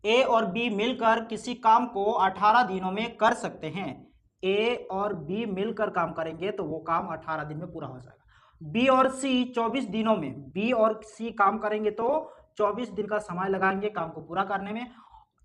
ए और बी मिलकर किसी काम को 18 दिनों में कर सकते हैं। ए और बी मिलकर काम करेंगे तो वो काम 18 दिन में पूरा हो जाएगा। बी और सी 24 दिनों में, बी और सी काम करेंगे तो 24 दिन का समय लगाएंगे काम को पूरा करने में,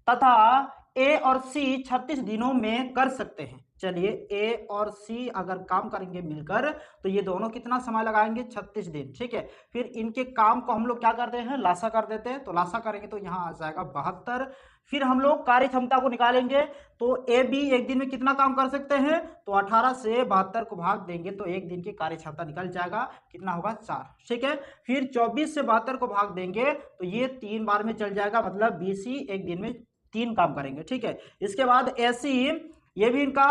तथा ए और सी 36 दिनों में कर सकते हैं। चलिए ए और सी अगर काम करेंगे मिलकर तो ये दोनों कितना समय लगाएंगे, 36 दिन। ठीक है, फिर इनके काम को हम लोग क्या करते हैं, लासा कर देते हैं। तो लासा करेंगे तो यहाँ आ जाएगा 72। फिर हम लोग कार्य क्षमता को निकालेंगे तो ए बी एक दिन में कितना काम कर सकते हैं, तो 18 से 72 को भाग देंगे तो एक दिन की कार्य क्षमता निकल जाएगा, कितना होगा 4। ठीक है, फिर 24 से 72 को भाग देंगे तो ये 3 बार में चल जाएगा, मतलब बी सी एक दिन में 3 काम करेंगे। ठीक है, इसके बाद ऐसी ये भी इनका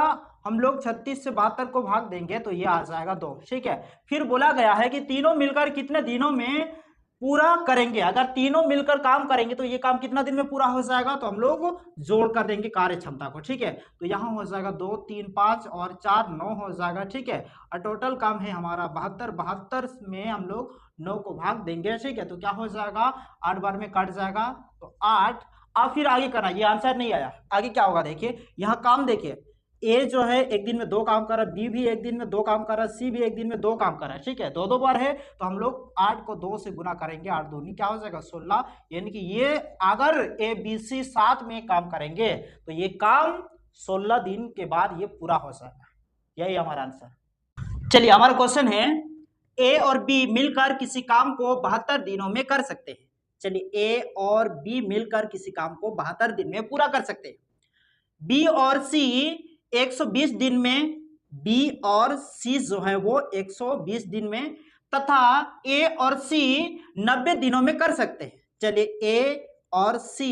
हम लोग 36 से 72 को भाग देंगे तो ये आ जाएगा 2। ठीक है, फिर बोला गया है कि तीनों मिलकर कितने दिनों में पूरा करेंगे। अगर तीनों मिलकर काम करेंगे तो ये काम कितना दिन में पूरा हो जाएगा, तो हम लोग जोड़ कर देंगे कार्य क्षमता को। ठीक है, तो यहाँ हो जाएगा 2 3 5 और 4 9 हो जाएगा। ठीक है, और टोटल काम है हमारा 72। 72 में हम लोग 9 को भाग देंगे। ठीक है, तो क्या हो जाएगा, 8 बार में कट जाएगा तो 8। अब फिर आगे करना, ये आंसर नहीं आया, आगे क्या होगा देखिए, यहाँ काम देखिए, ए जो है एक दिन में 2 काम कर रहा है, बी भी एक दिन में 2 काम कर रहा है, सी भी एक दिन में 2 काम कर रहा है। ठीक है, 2 बार है तो हम लोग 8 को 2 से गुना करेंगे, 8 दूनी क्या हो जाएगा 16। यानी कि ये अगर ए बी सी साथ में काम करेंगे तो ये काम 16 दिन के बाद ये पूरा हो जाएगा। यही हमारा आंसर। चलिए हमारा क्वेश्चन है, ए और बी मिलकर किसी काम को 72 दिनों में कर सकते हैं। चलिए ए और बी मिलकर किसी काम को 72 दिन में पूरा कर सकते हैं। बी और सी 120 दिन में, बी और सी जो है वो 120 दिन में, तथा ए और सी 90 दिनों में कर सकते हैं। चलिए ए और सी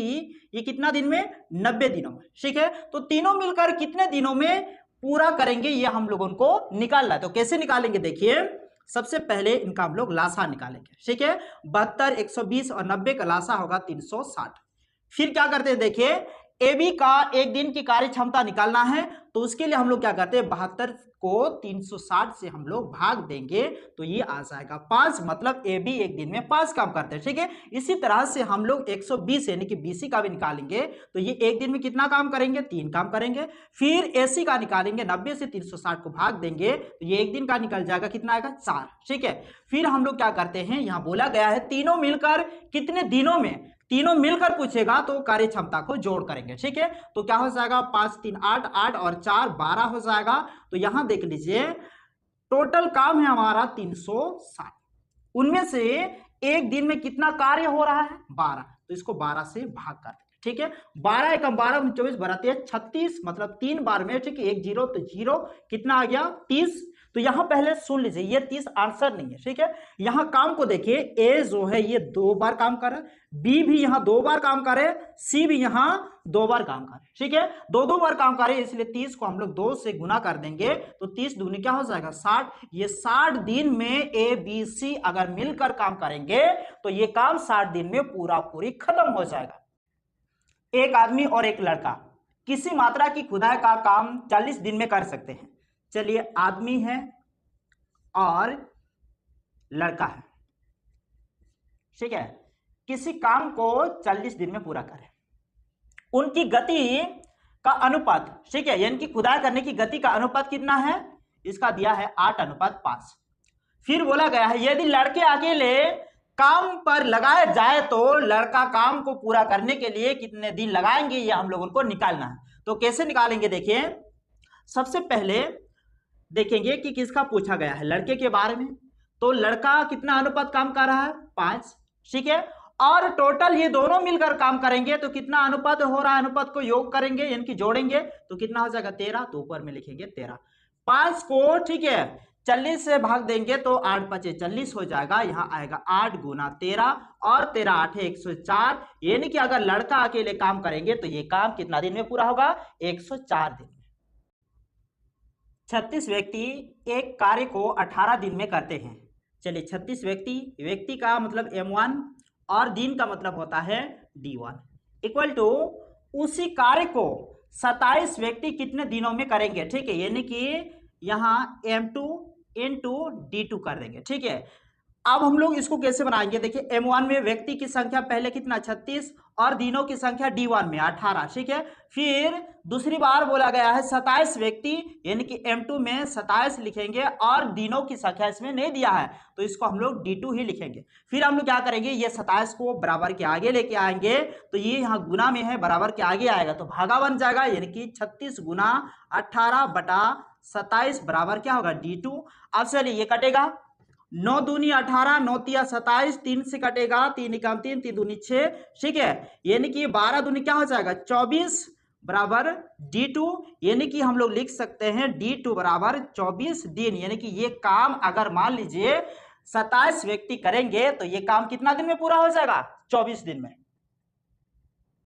ये कितना दिन में, 90 दिनों में। ठीक है, तो तीनों मिलकर कितने दिनों में पूरा करेंगे ये हम लोगों को निकालना है। तो कैसे निकालेंगे देखिए, सबसे पहले इनका हम लोग लासा निकालेंगे। ठीक है, 72 120 और 90 का लासा होगा 360। फिर क्या करते हैं देखिए, ए बी का एक दिन की कार्य क्षमता निकालना है तो उसके लिए हम लोग क्या करते हैं, 72 को 360 से हम लोग भाग देंगे तो ये आ जाएगा 5, मतलब ए बी एक दिन में 5 काम करते हैं। ठीक है, इसी तरह से हम लोग 120 यानी कि बीसी का भी निकालेंगे तो ये एक दिन में कितना काम करेंगे, 3 काम करेंगे। फिर एसी का निकालेंगे, 90 से 360 को भाग देंगे तो ये एक दिन का निकल जाएगा, कितना आएगा 4। ठीक है, फिर हम लोग क्या करते हैं, यहाँ बोला गया है तीनों मिलकर कितने दिनों में, तीनों मिलकर पूछेगा तो कार्य क्षमता को जोड़ करेंगे। ठीक है, तो क्या हो जाएगा, 5 3 8 8 और 4 12 हो जाएगा। तो यहां देख लीजिए टोटल काम है हमारा 360, उनमें से एक दिन में कितना कार्य हो रहा है, 12, तो इसको 12 से भाग कर देंगे। ठीक है, 12 एकम 12 24 12 36, मतलब 3 बार में। ठीक है, 1 0 तो 0, कितना आ गया 30। तो यहां पहले सुन लीजिए, ये 30 आंसर नहीं है। ठीक है, यहां काम को देखिए, ए जो है ये 2 बार काम कर रहा है, बी भी यहां 2 बार काम करे, सी भी यहां 2 बार काम करे। ठीक है, 2 बार काम करे, इसलिए 30 को हम लोग 2 से गुना कर देंगे तो 30 दूनी क्या हो जाएगा 60। ये 60 दिन में ए बी सी अगर मिलकर काम करेंगे तो ये काम 60 दिन में पूरा पूरी खत्म हो जाएगा। एक आदमी और एक लड़का किसी मात्रा की खुदाई का काम 40 दिन में कर सकते हैं। चलिए आदमी है और लड़का है, ठीक है, किसी काम को 40 दिन में पूरा करें। उनकी गति का अनुपात, ठीक है, यानी कि खुदाई करने की गति का अनुपात कितना है, इसका दिया है 8:5। फिर बोला गया है यदि लड़के अकेले काम पर लगाए जाए तो लड़का काम को पूरा करने के लिए कितने दिन लगाएंगे, ये हम लोगों को निकालना है। तो कैसे निकालेंगे देखिए, सबसे पहले देखेंगे कि किसका पूछा गया है, लड़के के बारे में। तो लड़का कितना अनुपात काम कर रहा है, 5। ठीक है, और टोटल ये दोनों मिलकर काम करेंगे तो कितना अनुपात हो रहा है, अनुपात को योग करेंगे यानी कि जोड़ेंगे तो कितना हो जाएगा 13। तो ऊपर में लिखेंगे 13। 5 को, ठीक है, 40 से भाग देंगे तो 8 5 40 हो जाएगा। यहाँ आएगा 8 गुना 13 और 13 8 104, यानी कि अगर लड़का अकेले काम करेंगे तो ये काम कितना दिन में पूरा होगा, 104 दिन में। 36 व्यक्ति एक कार्य को 18 दिन में करते हैं। चलिए 36 व्यक्ति का मतलब M1 और दिन का मतलब होता है D1 इक्वल टू उसी कार्य को 27 व्यक्ति कितने दिनों में करेंगे। ठीक है, यानी कि यहाँ M2 into D2 कर देंगे। ठीक है, अब हम लोग इसको कैसे बनाएंगे, देखिए M1 में व्यक्ति की संख्या पहले कितना 36 और दिनों की संख्या D1 में 18, ठीक है। फिर दूसरी बार बोला गया है 27 व्यक्ति, यानी कि M2 में 27 लिखेंगे और दिनों की संख्या इसमें नहीं दिया है तो इसको हम लोग D2 ही लिखेंगे। फिर हम लोग क्या करेंगे, ये 27 को बराबर के आगे लेके आएंगे तो ये यहाँ गुना में है, बराबर के आगे आएगा तो भागा बन जाएगा, यानी कि 36 गुना 18 बटा 27 बराबर क्या होगा D2। अब चलिए ये कटेगा, 9 दूनी 18, 9 तिया 27, 3 से कटेगा, 3 एकम 3, 3 दूनी 6, ठीक है। यानी कि 12 दूनी क्या हो जाएगा 24 बराबर D2, यानी कि हम लोग लिख सकते हैं D2 बराबर 24 दिन। यानी कि ये काम अगर मान लीजिए 27 व्यक्ति करेंगे तो ये काम कितना दिन में पूरा हो जाएगा, 24 दिन में।